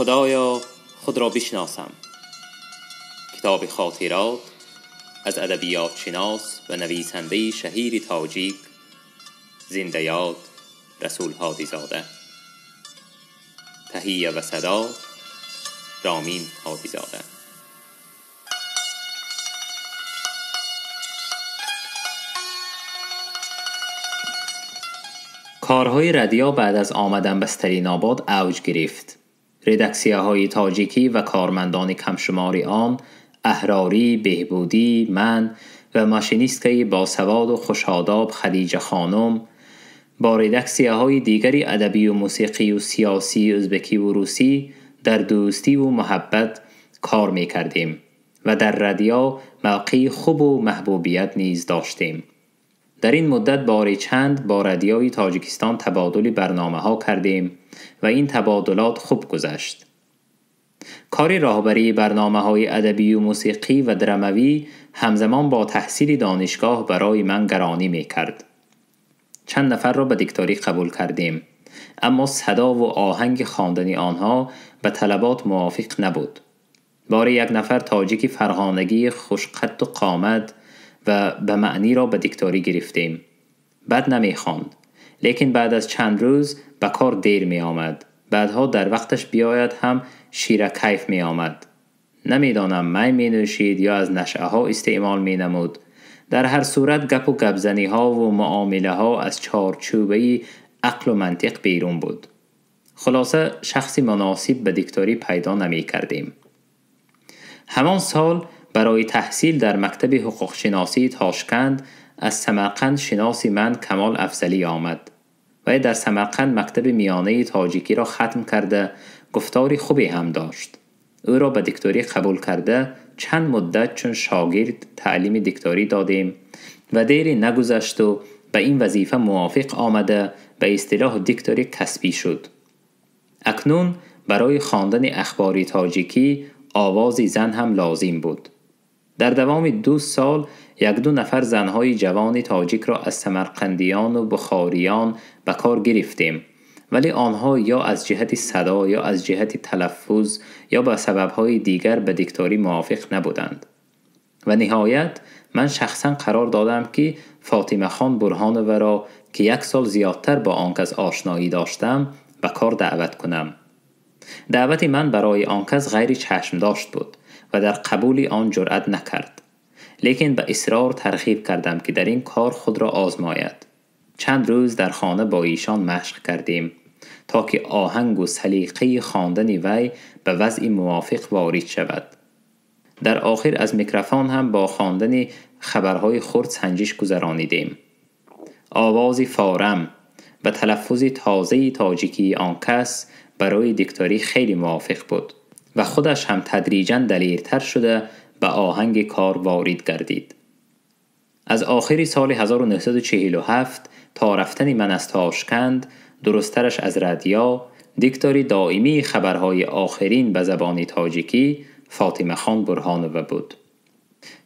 خدایا خود را بشناسم. کتاب خاطرات از ادبیات شناس و نویسنده شهیر تاجیک زنده یاد رسول هادی زاده. تهیه و صدا رامین هادی زاده. کارهای ردیا بعد از آمدن به استرین‌آباد اوج گرفت. ردکسیه‌های تاجیکی و کارمندان کمشماری آن، احراری، بهبودی، من و ماشینیستکه باسواد و خوشاداب خدیجه خانم با ردکسیه‌های دیگری ادبی و موسیقی و سیاسی ازبکی و روسی در دوستی و محبت کار می کردیم و در ردیا موقعی خوب و محبوبیت نیز داشتیم. در این مدت باری چند با رادیوی تاجیکستان تبادل برنامه ها کردیم و این تبادلات خوب گذشت. کاری راهبری برنامه های ادبی و موسیقی و دراموی همزمان با تحصیل دانشگاه برای من گرانی می کرد. چند نفر را به دکتری قبول کردیم، اما صدا و آهنگ خواندن آنها به طلبات موافق نبود. باری یک نفر تاجیکی فرهانگی خوشقد و قامت و به معنی را به دکتری گرفتیم. بد نمی خواند، لیکن بعد از چند روز به کار دیر می آمد. بعدها در وقتش بیاید هم شیر کیف می آمد. نمیدانم می نوشید یا از نشعه ها استعمال می نمود. در هر صورت گپ و گپزنی ها و معامله ها از چارچوبه عقل و منطق بیرون بود. خلاصه شخصی مناسب به دکتری پیدا نمی کردیم. همان سال برای تحصیل در مکتب حقوق شناسی تاشکند از سمرقند شناسی من کمال افضلی آمد و در سمرقند مکتب میانه تاجیکی را ختم کرده گفتاری خوبی هم داشت. او را به دکتری قبول کرده چند مدت چون شاگرد تعلیم دکتری دادیم و دیری نگذشت و به این وظیفه موافق آمده به اصطلاح دکتری کسبی شد. اکنون برای خواندن اخباری تاجیکی آوازی زن هم لازم بود. در دوام 2 سال 1-2 نفر زنهای جوان تاجیک را از سمرقندیان و بخاریان به کار گرفتیم، ولی آنها یا از جهت صدا یا از جهت تلفظ یا به سببهای دیگر به دکتری موافق نبودند. و نهایت من شخصا قرار دادم که فاطمه خان برهانوه را که 1 سال زیادتر با آن کس آشنایی داشتم به کار دعوت کنم. دعوت من برای آن کس غیر چشم داشت بود و در قبول آن جرأت نکرد، لیکن به اصرار ترغیب کردم که در این کار خود را آزماید. چند روز در خانه با ایشان مشق کردیم تا که آهنگ و سلیقه خواندن وی به وضع موافق وارد شود. در آخر از میکروفون هم با خواندن خبرهای خرد سنجش گذرانیدیم. آوازی فارم و تلفظ تازه تاجیکی آن کس برای دکتری خیلی موافق بود و خودش هم تدریجاً دلیرتر شده به آهنگ کار وارد گردید. از آخر سال 1947 تا رفتن من از تاشکند، درسترش از رادیو، دکتری دائمی خبرهای آخرین به زبان تاجیکی فاطمه خان برهانوه بود.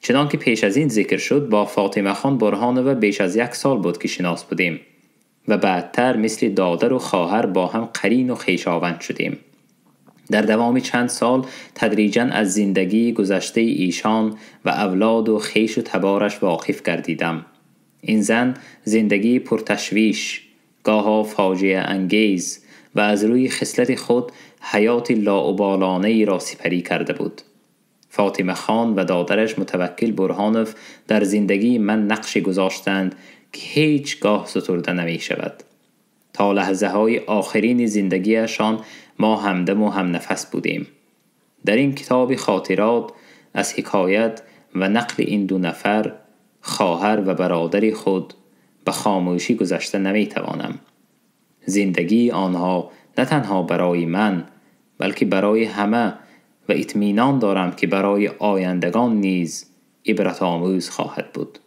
چنانکه پیش از این ذکر شد، با فاطمه خان برهانوه بیش از 1 سال بود که شناس بودیم و بعدتر مثل دادر و خواهر با هم قرین و خویشاوند شدیم. در دوام چند سال تدریجاً از زندگی گذشته ایشان و اولاد و خویش و تبارش واقف گردیدم. این زن زندگی پرتشویش، گاها فاجعه انگیز و از روی خصلت خود حیات لاابالانه ای را سپری کرده بود. فاطمه خان و دادرش متوکل برهانوف در زندگی من نقشی گذاشتند که هیچگاه سترده نمی شود. تا لحظه های آخرین زندگیشان ما همدم و هم نفس بودیم. در این کتاب خاطرات از حکایت و نقل این 2 نفر خواهر و برادر خود به خاموشی گذشته نمی توانم. زندگی آنها نه تنها برای من بلکه برای همه و اطمینان دارم که برای آیندگان نیز عبرت آموز خواهد بود.